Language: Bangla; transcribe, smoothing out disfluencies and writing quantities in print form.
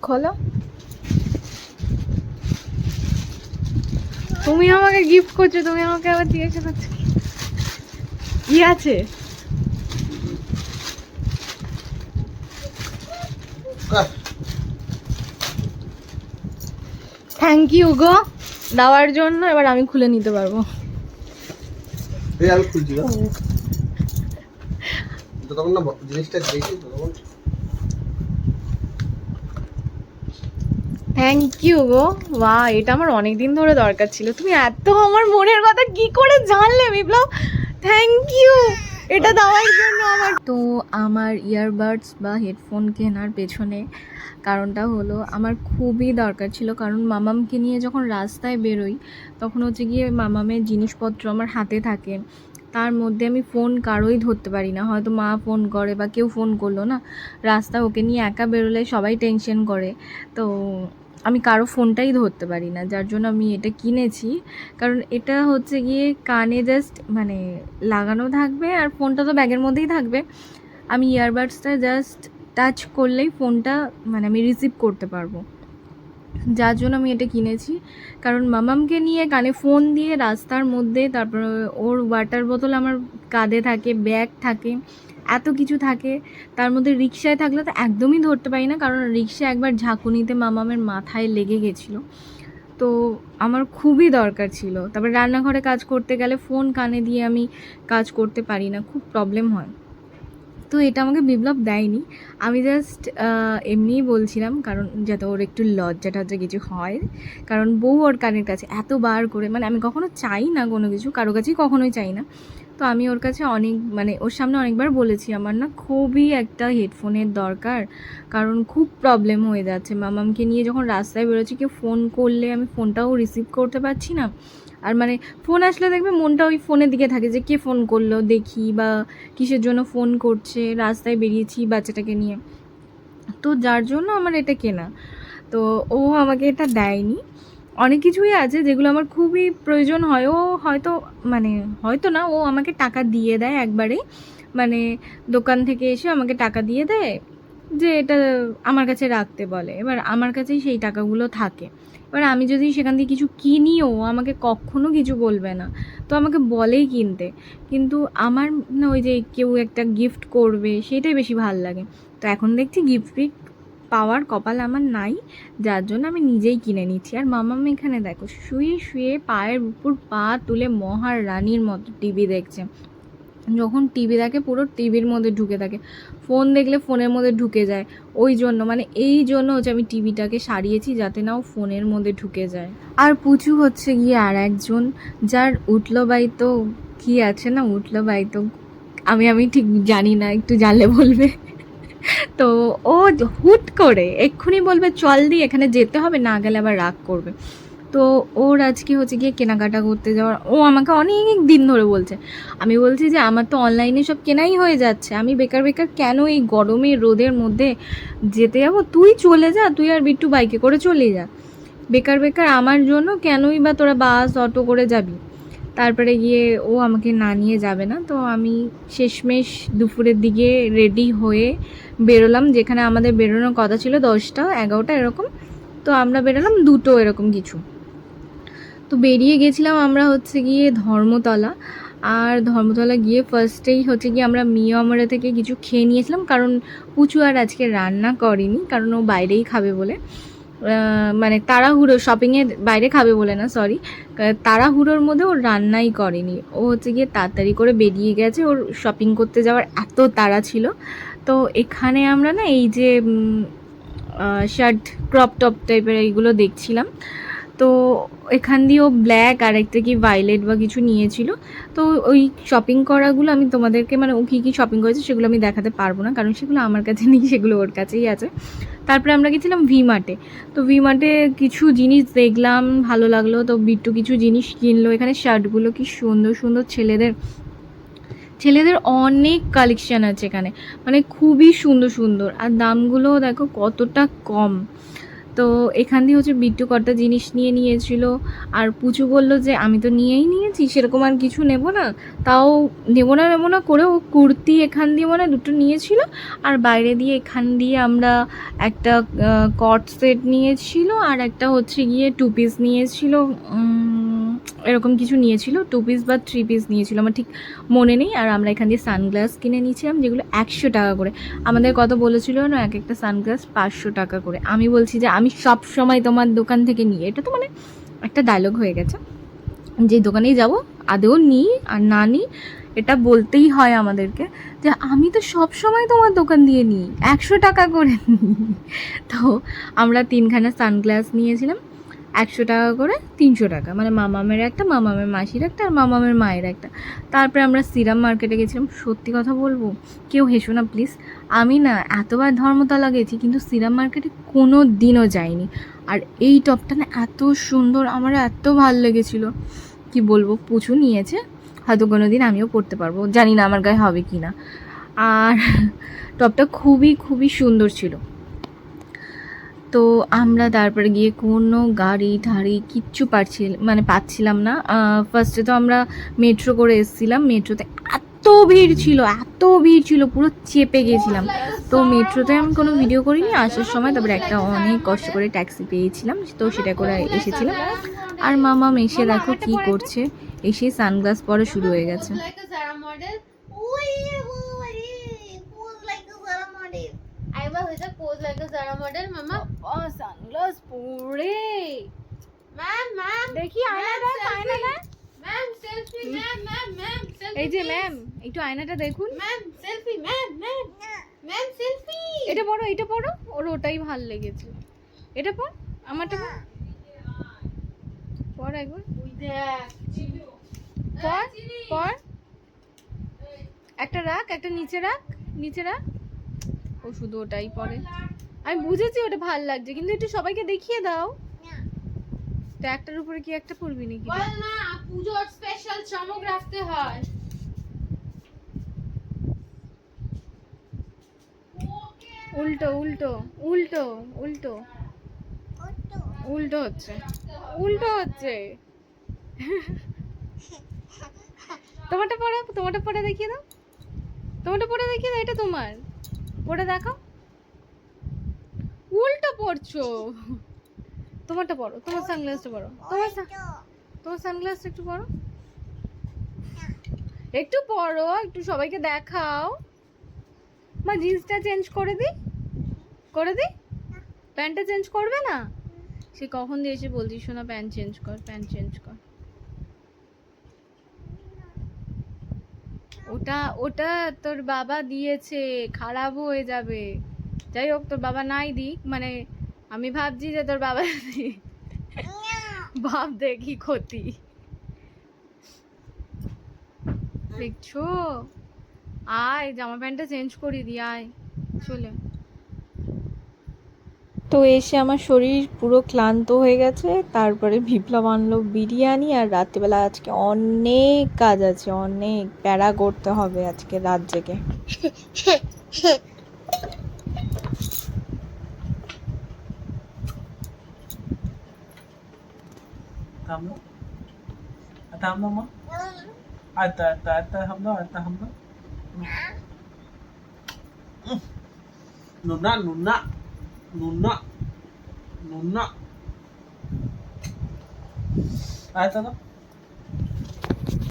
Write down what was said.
খোলো। তুমি আমাকে গিফট করছো, তুমি আমাকে আবার জিজ্ঞাসা করছো কি আছে। থ্যাংক ইউ গো দেওয়ার জন্য। এবার আমি খুলে নিতে পারবো। আমি খুলছি না তখন না জিনিসটা দেখি তখন। থ্যাংক ইউ গো। বাহ, এটা আমার অনেক দিন ধরে দরকার ছিল। তুমি এত আমার মনের কথা কি করে জানলে বিপ্লব? থ্যাংক ইউ এটা দেওয়ার জন্য। আমার ইয়ারবাডস বা হেডফোন কেনার পেছনে কারণটা হলো আমার খুবই দরকার ছিল, কারণ মামামকে নিয়ে যখন রাস্তায় বেরোই তখন হচ্ছে গিয়ে মামামের জিনিসপত্র আমার হাতে থাকে, তার মধ্যে আমি ফোন কারোই ধরতে পারি না। হয়তো মা ফোন করে বা কেউ ফোন করলো না, রাস্তায় ওকে নিয়ে একা বেরোলে সবাই টেনশন করে, তো আমি কারো ফোনটাই ধরতে পারি না। যার জন্য আমি এটা কিনেছি, কারণ এটা হচ্ছে গিয়ে কানে জাস্ট মানে লাগানো থাকবে আর ফোনটা তো ব্যাগের মধ্যেই থাকবে। আমি ইয়ারবাডসটা জাস্ট টাচ করলেই ফোনটা মানে আমি রিসিভ করতে পারবো, যার জন্য আমি এটা কিনেছি। কারণ মামামকে নিয়ে কানে ফোন দিয়ে রাস্তার মধ্যে, তারপর ওর ওয়াটার বোতল আমার কাঁধে থাকে, ব্যাগ থাকে, এত কিছু থাকে, তার মধ্যে রিক্সায় থাকলে তো একদমই ধরতে পারি না, কারণ রিক্সা একবার ঝাঁকুনিতে মামামের মাথায় লেগে গেছিলো। তো আমার খুবই দরকার ছিল। তারপর রান্নাঘরে কাজ করতে গেলে ফোন কানে দিয়ে আমি কাজ করতে পারি না, খুব প্রবলেম হয়। তো এটা আমাকে বিপ্লব দেয়নি, আমি জাস্ট এমনিই বলছিলাম, কারণ যাতে ওর একটু লজ্জা টজ্জা কিছু হয়। কারণ বউ ওর কানের কাছে এতবার করে, মানে আমি কখনো চাই না কোনো কিছু, কারো কাছেই কখনোই চাই না। তো আমি ওর কাছে অনেক মানে ওর সামনে অনেকবার বলেছি আমার না খুবই একটা হেডফোনের দরকার, কারণ খুব প্রবলেম হয়ে যাচ্ছে। মামামকে নিয়ে যখন রাস্তায় বেরোচ্ছি, কেউ ফোন করলে আমি ফোনটাও রিসিভ করতে পারছি না। আর মানে ফোন আসলে দেখবে মনটা ওই ফোনের দিকে থাকে, যে কে ফোন করলো দেখি, বা কিসের জন্য ফোন করছে, রাস্তায় বেরিয়েছি বাচ্চাটাকে নিয়ে। তো যার জন্য আমার এটা কেনা। তো ও আমাকে এটা দেয়নি। অনেক কিছুই আছে যেগুলো আমার খুবই প্রয়োজন হয়, ও হয়তো মানে হয়তো না, ও আমাকে টাকা দিয়ে দেয় একবারে, মানে দোকান থেকে এসে আমাকে টাকা দিয়ে দেয়, যে এটা আমার কাছে রাখতে বলে। এবার আমার কাছেই সেই টাকাগুলো থাকে। এবার আমি যদি সেখান থেকে কিছু কিনিও, আমাকে কখনো কিছু বলবে না, তো আমাকে বলেই কিনতে। কিন্তু আমার না ওই যে কেউ একটা গিফট করবে সেটাই বেশি ভাল লাগে। তো এখন দেখছি গিফট পাওয়ার কপাল আমার নাই, যার জন্য আমি নিজেই কিনে নিচ্ছি। আর মামাম এখানে দেখো শুয়ে শুয়ে পায়ের উপর পা তুলে মহারানীর মতো টিভি দেখছে। যখন টিভি দেখে পুরো টিভির মধ্যে ঢুকে থাকে, ফোন দেখলে ফোনের মধ্যে ঢুকে যায়। ওই জন্য মানে এই জন্য হচ্ছে আমি টিভিটাকে সারিয়েছি, যাতে না ও ফোনের মধ্যে ঢুকে যায়। আর পুচু হচ্ছে গিয়ে আর একজন, যার উঠলো বাইতো কি আছে না, উঠলো বাইতো আমি ঠিক জানি না, একটু জানলে বলবে। তো ও হুট করে এক্ষুনি বলবে চল দি, এখানে যেতে হবে, না গেলে আবার রাগ করবে। তো ওর আজকে হচ্ছে গিয়ে কেনাকাটা করতে যাওয়ার, ও আমাকে অনেক দিন ধরে বলছে। আমি বলছি যে আমার তো অনলাইনে সব কেনাই হয়ে যাচ্ছে, আমি বেকার বেকার কেন এই গরমে রোদের মধ্যে যেতে যাবো, তুই চলে যা, তুই আর বিট্টু বাইকে করে চলে যা, বেকার বেকার আমার জন্য কেনই বা তোরা বাস অটো করে যাবি। তারপরে গিয়ে ও আমাকে না নিয়ে যাবে না। তো আমি শেষমেশ দুপুরের দিকে রেডি হয়ে বেরোলাম, যেখানে আমাদের বেরোনোর কথা ছিল 10টা 11টা এরকম, তো আমরা বেরোলাম 2টো এরকম কিছু। তো বেরিয়ে গেছিলাম আমরা হচ্ছে গিয়ে ধর্মতলা। আর ধর্মতলা গিয়ে ফার্স্টেই হচ্ছে গিয়ে আমরা মিয়ামরা থেকে কিছু খেয়ে নিয়েছিলাম, কারণ পুচু আর আজকে রান্না করেনি, কারণ ও বাইরেই খাবে বলে, মানে তাড়াহুড়ো শপিংয়ের বাইরে খাবে বলে না, সরি, তাড়াহুড়োর মধ্যে ও রান্নাই করেনি। ও হচ্ছে গিয়ে তাড়াতাড়ি করে বেরিয়ে গেছে, ওর শপিং করতে যাওয়ার এত তাড়া ছিল। তো এখানে আমরা না এই যে শার্ট ক্রপ টপ টাইপের এইগুলো দেখছিলাম। তো এখান দিয়ে ও ব্ল্যাক আর একটা কি ভায়োলেট বা কিছু নিয়েছিল। তো ওই শপিং করাগুলো আমি তোমাদেরকে মানে ও কী কী শপিং করেছে সেগুলো আমি দেখাতে পারবো না, কারণ সেগুলো আমার কাছে নেই, সেগুলো ওর কাছেই আছে। তারপরে আমরা গেছিলাম ভি মার্টে। তো ভি মার্টে কিছু জিনিস দেখলাম, ভালো লাগলো, তো বিট্টু কিছু জিনিস কিনলো। এখানে শার্টগুলো কি সুন্দর সুন্দর, ছেলেদের অনেক কালেকশান আছে এখানে, মানে খুবই সুন্দর সুন্দর, আর দামগুলোও দেখো কতটা কম। তো এখান দিয়ে হচ্ছে বিট্টু কটা জিনিস নিয়েছিল। আর পুচু বললো যে আমি তো নিয়েই নিয়েছি, সেরকম আর কিছু নেব না। তাও নেবো না করে ও কুর্তি এখান দিয়ে মানে দুটো নিয়েছিল, আর বাইরে দিয়ে এখান দিয়ে আমরা একটা কট সেট নিয়েছিল, আর একটা হচ্ছে গিয়ে 2 পিস নিয়েছিল, এরকম কিছু নিয়েছিল, 2 পিস বা 3 পিস নিয়েছিল, আমার ঠিক মনে নেই। আর আমরা এখান দিয়ে সানগ্লাস কিনে নিয়েছিলাম, যেগুলো 100 টাকা করে। আমাদের কত বলেছিল না, এক একটা সানগ্লাস 500 টাকা করে। আমি বলছি যে আমি সব সময় তোমার দোকান থেকে নিই, এটা তো মানে একটা ডায়লগ হয়ে গেছে, যে দোকানেই যাব আদেও নিই আর না নিই এটা বলতেই হয় আমাদেরকে, যে আমি তো সব সময় তোমার দোকান দিয়ে নিই, 100 টাকা করে নিই। তো আমরা 3খানা সানগ্লাস নিয়েছিলাম 100 টাকা করে, 300 টাকা, মানে মামামের একটা, মামামের মাসির একটা, আর মামামের মায়ের একটা। তারপরে আমরা সিরাম মার্কেটে গেছিলাম। সত্যি কথা বলবো, কেউ হেসো না প্লিজ, আমি না এতবার ধর্মতলা গেছি কিন্তু সিরাম মার্কেটে কোনো দিনও যাইনি। আর এই টপটা না এত সুন্দর, আমার এত ভালো লেগেছিলো, কি বলবো। পুচু নিয়েছে, হয়তো কোনো দিন আমিও পরতে পারবো, জানি না আমার গায়ে হবে কি না। আর টপটা খুবই খুবই সুন্দর ছিল। তো আমরা তারপরে গিয়ে কোনো গাড়ি ঠাড়ি কিচ্ছু পাচ্ছিলাম না। ফার্স্টে তো আমরা মেট্রো করে এসেছিলাম, মেট্রোতে এত ভিড় ছিল, পুরো চেপে গেছিলাম। তো মেট্রোতে আমি কোনো ভিডিও করিনি আসার সময়, তারপরে একটা অনেক কষ্ট করে ট্যাক্সি পেয়েছিলাম, তো সেটা করে এসেছিলাম। আর মামা এসে দেখো কি করছে, এসে সানগ্লাস পরা শুরু হয়ে গেছে। সানগ্লাস পরে দেখি আয়না দেখ। ম্যাম সেলফি, ম্যাম এই যে ম্যাম একটু আয়নাটা দেখুন। Ma'am selfie, ma'am selfie. এটা পড়ো, ওর ওটাই ভাল লেগেছে। এটা পড়, আমারটা পড় একবার, পড়। একটা রাখ, একটা নিচে রাখ। ও শুধু ওটাই পড়ে। আমি বুঝেছি ওটা ভাল লাগছে, কিন্তু একটু সবাইকে দেখিয়ে দাও। তো একটার উপরে কি একটা পড়বি নাকি? বল না, পুজোর স্পেশাল চমক রাখতে হয়। উল্টো হচ্ছে। তোমারটা পড়ে দেখিয়ে দাও। এটা তোমার পড়ে দেখাও। উল্টো পড়ছো। তোমারটা পড়ো, তোমার সানগ্লাসটা পড়ো, তোমার সানগ্লাসটা একটু পড়ো, একটু সবাইকে দেখাও। মা জিন্সটা চেঞ্জ করে দি প্যান্টটা চেঞ্জ করবে না? সে কখন দিয়ে এসে বলছিস শোনা, প্যান্ট চেঞ্জ কর। ওটা তোর বাবা দিয়েছে, খারাপ হয়ে যাবে। যাই হোক, তোর বাবা নাই দিক, মানে আমি ভাবছি যে তোর বাবা ভাব দেখি ক্ষতি দেখছো। আয় জামা প্যান্টটা চেঞ্জ করি দি, আয় চলে। তো এসে আমার শরীর পুরো ক্লান্ত হয়ে গেছে। তারপরে বিপ্লব আনলো বিরিয়ানি, আর রাত্রিবেলা আজকে অনেক কাজ আছে, অনেক প্যারা করতে হবে আজকে রাত জেগে। নুন্না